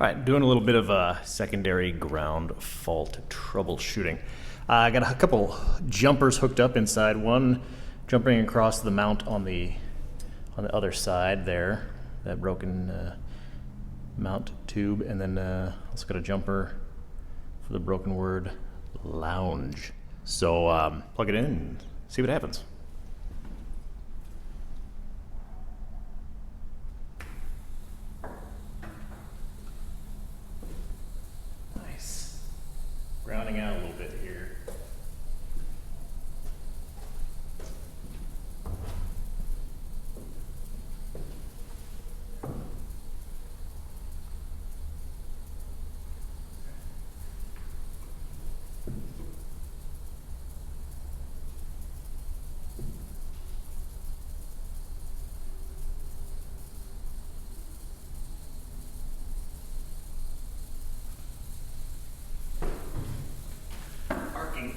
Alright, doing a little bit of secondary ground fault troubleshooting. I got a couple jumpers hooked up inside, one jumping across the mount on the other side there, that broken mount tube, and then also got a jumper for the broken word lounge. So plug it in and see what happens. Nice. Grounding out a little bit here.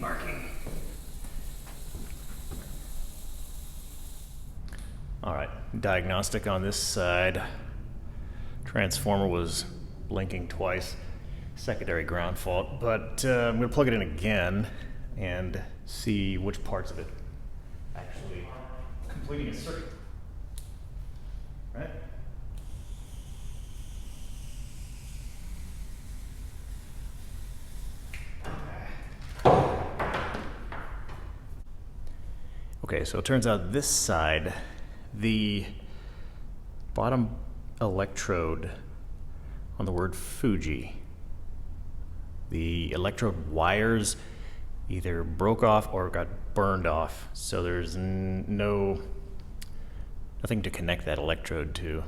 Barking. All right, diagnostic on this side. Transformer was blinking twice. Secondary ground fault, but I'm gonna plug it in again and see which parts of it actually completing a circuit. Right? Okay, so it turns out this side, the bottom electrode on the word Fuji, the electrode wires either broke off or got burned off, so there's nothing to connect that electrode to.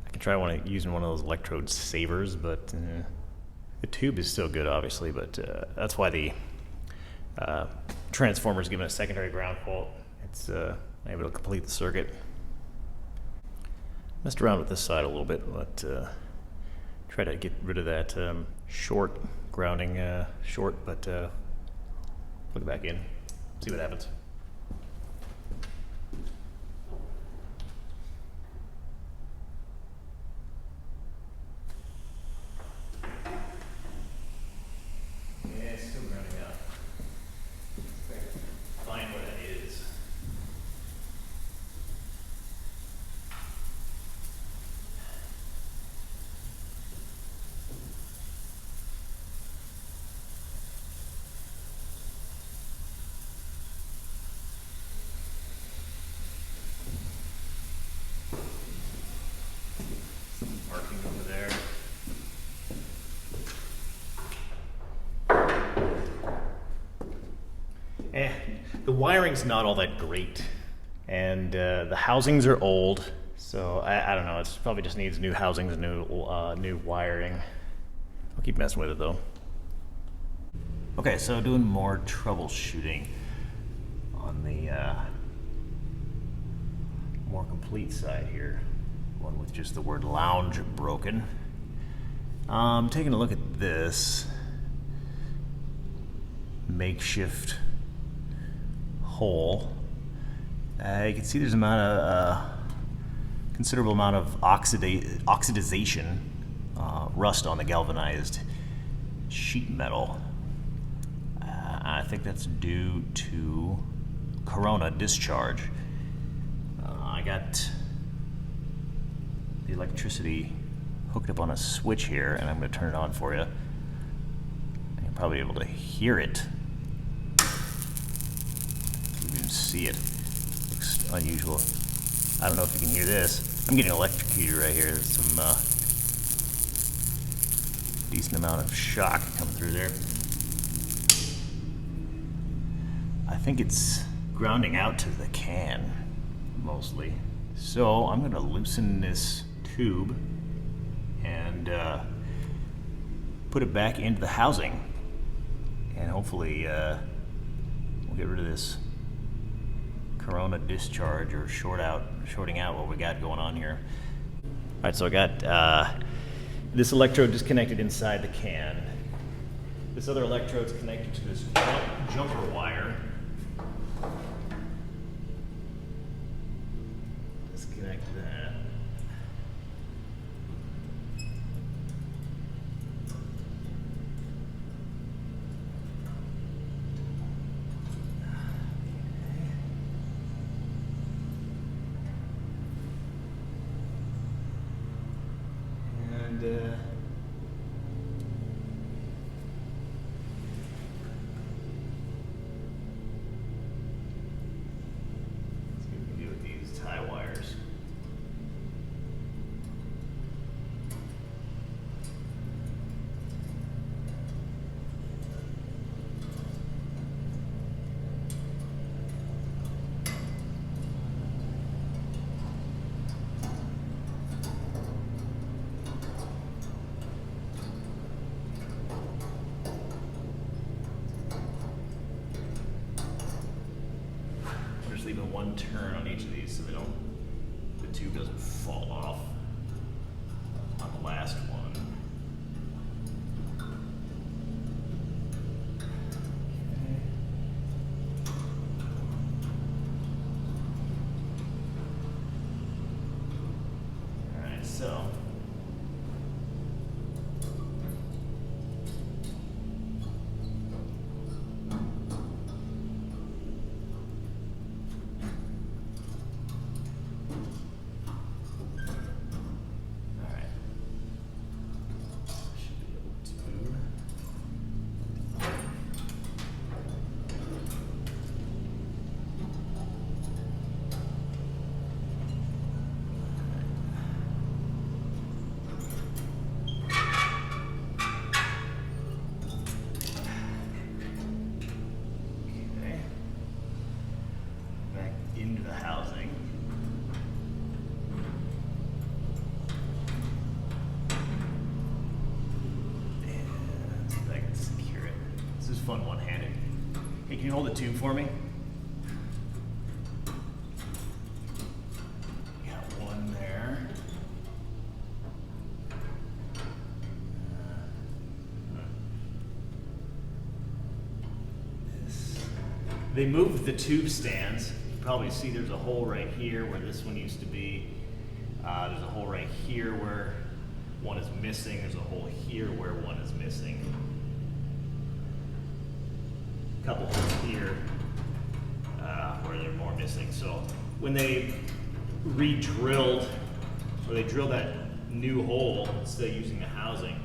I can try using one of those electrode savers, but the tube is still good, obviously, but that's why the transformer's given a secondary ground fault. It's able to complete the circuit. Messed around with this side a little bit, but try to get rid of that short grounding short, but plug it back in, see what happens. Yeah, it's still grounding out. Find what that is. Some marking over there. The wiring's not all that great, and the housings are old, so I don't know. It probably just needs new housings, new wiring. I'll keep messing with it though. Okay, so doing more troubleshooting on the more complete side here, one with just the word lounge broken. Taking a look at this makeshift hole. You can see there's a considerable amount of oxidization, rust on the galvanized sheet metal. I think that's due to corona discharge. I got the electricity hooked up on a switch here, and I'm going to turn it on for you. You'll probably be able to hear it. You can see it. Looks unusual. I don't know if you can hear this. I'm getting electrocuted right here. There's some decent amount of shock coming through there. I think it's grounding out to the can, mostly. So I'm going to loosen this tube and put it back into the housing, and hopefully we'll get rid of this corona discharge, or shorting out what we got going on here. All right, so I got this electrode disconnected inside the can. This other electrode's connected to this jumper wire. Disconnect that. one turn on each of these so the tube doesn't fall off on the last one. So into the housing. And see if I can secure it. This is fun one-handed. Hey, can you hold the tube for me? Got one there. They moved the tube stands. Probably see there's a hole right here where this one used to be. There's a hole right here where one is missing. There's a hole here where one is missing. A couple holes here where they're more missing. So when they re-drilled, or they drilled that new hole instead of using the housing,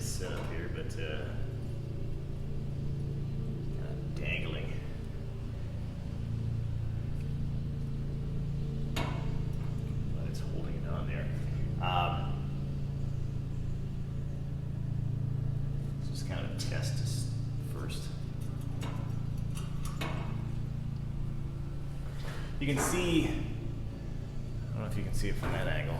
setup here, but kind of dangling. But it's holding it on there. Let's just kind of test this first. You can see, I don't know if you can see it from that angle.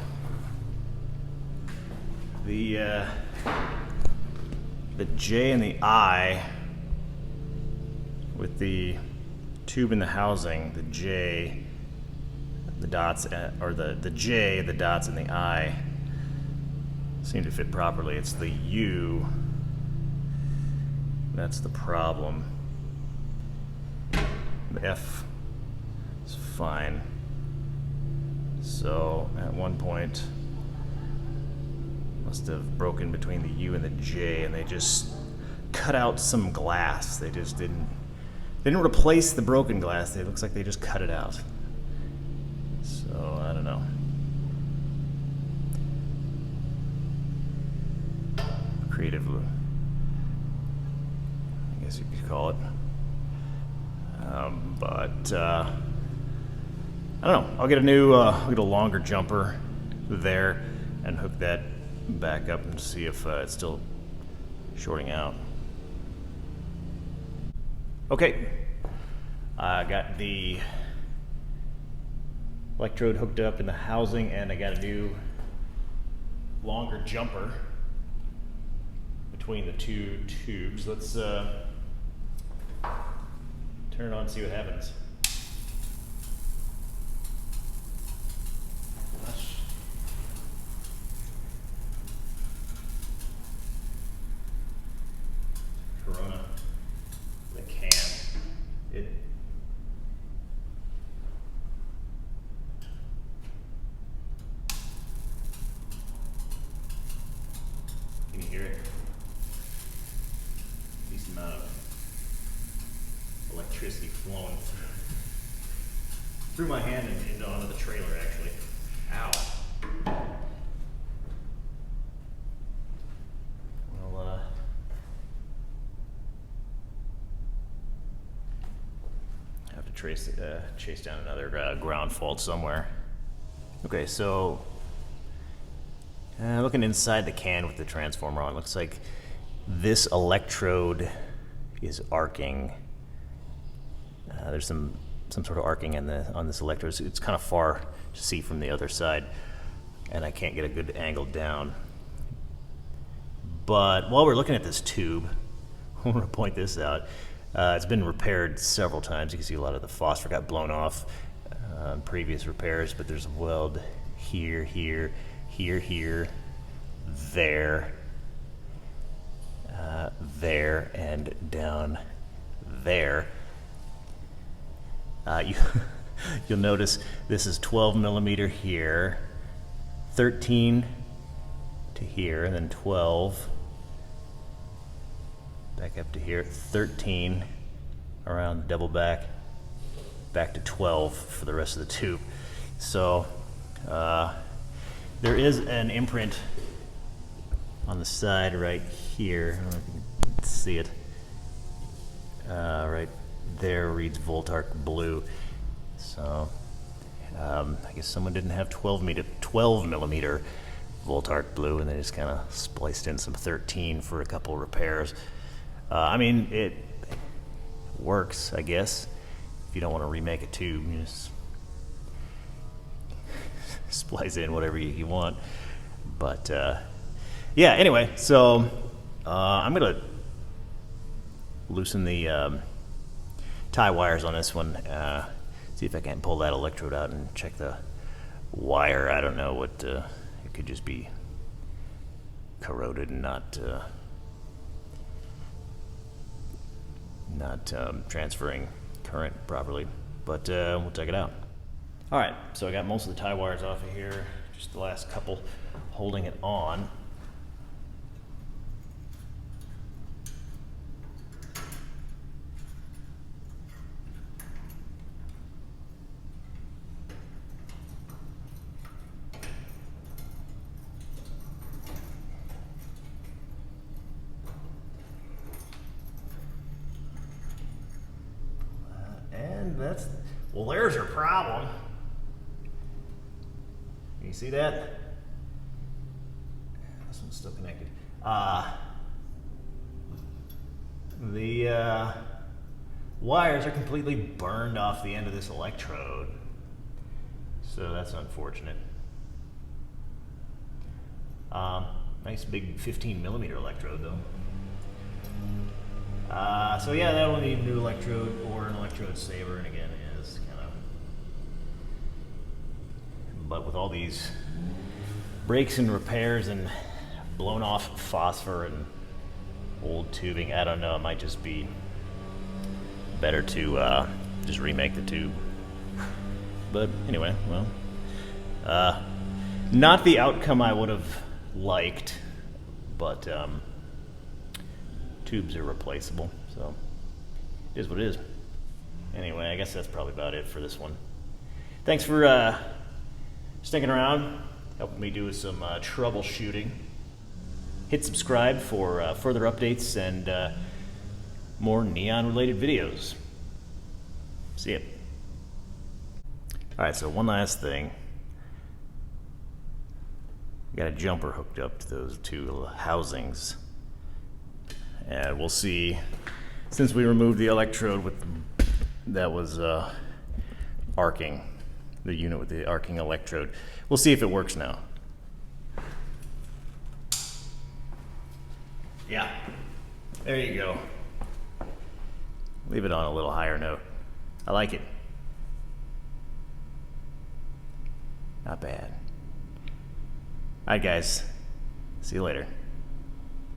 The J and the I with the tube in the housing, the J, the dots, or the J, the dots, and the I seem to fit properly. It's the U that's the problem. The F is fine. So at one point, must have broken between the U and the J, and they just cut out some glass. They just didn't replace the broken glass. It looks like they just cut it out. So I don't know. Creative, I guess you could call it. But I don't know. I'll get a longer jumper there and hook that back up and see if it's still shorting out. Okay, I got the electrode hooked up in the housing, and I got a new longer jumper between the two tubes. Let's turn it on and see what happens. Corona, the can. Can you hear it? Decent amount of electricity flowing through my hand and into onto the trailer, actually. Ow. Well, have to chase down another ground fault somewhere. Okay, so looking inside the can with the transformer on, looks like this electrode is arcing. There's some sort of arcing on this electrode. So it's kind of far to see from the other side, and I can't get a good angle down. But while we're looking at this tube, I want to point this out. It's been repaired several times. You can see a lot of the phosphor got blown off in previous repairs, but there's a weld here, here, here, here, there, there, and down there. You'll notice this is 12 millimeter here, 13 to here, and then 12 back up to here, 13 around the double back to 12 for the rest of the tube. So there is an imprint on the side right here. I don't know if you can see it. Right there reads Voltark blue. So I guess someone didn't have 12 millimeter Voltark blue, and they just kind of spliced in some 13 for a couple repairs. I mean, it works, I guess. If you don't want to remake a tube, you just splice in whatever you want. But yeah, anyway, so I'm going to loosen the tie wires on this one, see if I can pull that electrode out and check the wire. I don't know what, it could just be corroded and not transferring current properly, but we'll check it out. All right, so I got most of the tie wires off of here, just the last couple holding it on. Well, there's your problem. Can you see that? This one's still connected. The wires are completely burned off the end of this electrode, so that's unfortunate. Nice big 15 millimeter electrode though. So yeah, that will need a new electrode or an electrode saver, and again, is kind of. But with all these breaks and repairs and blown off phosphor and old tubing, I don't know. It might just be better to just remake the tube. But anyway, well, not the outcome I would have liked, but. Tubes are replaceable, so it is what it is. Anyway, I guess that's probably about it for this one. Thanks for sticking around, helping me do some troubleshooting. Hit subscribe for further updates and more neon-related videos. See ya. All right, so one last thing. Got a jumper hooked up to those two housings. And we'll see, since we removed the electrode that was arcing, the unit with the arcing electrode, we'll see if it works now. Yeah, there you go. Leave it on a little higher note. I like it. Not bad. All right, guys. See you later.